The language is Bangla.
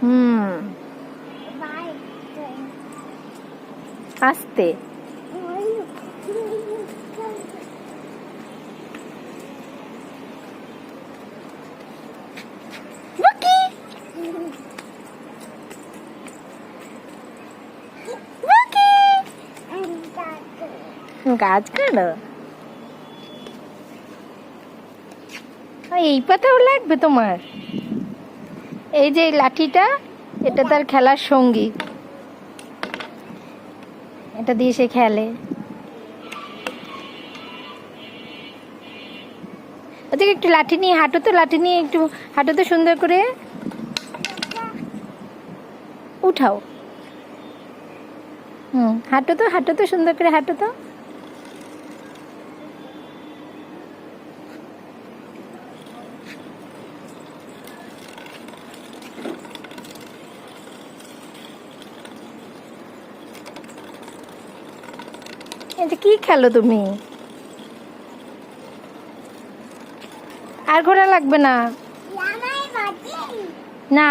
হুম, আস্তে। গাছ কাটো? এই পাতাও লাগবে তোমার? এই যে লাঠিটা, এটা তার খেলার সঙ্গী, এটা দিয়ে সে খেলে। ওদিকে একটু লাঠি নিয়ে হাঁটো তো, লাঠি নিয়ে একটু হাঁটো তো সুন্দর করে। উঠাও। হাঁটো তো, হাঁটো তো সুন্দর করে, হাঁটো তো। এটা কি খেলো তুমি? আর ঘোরা লাগবে না।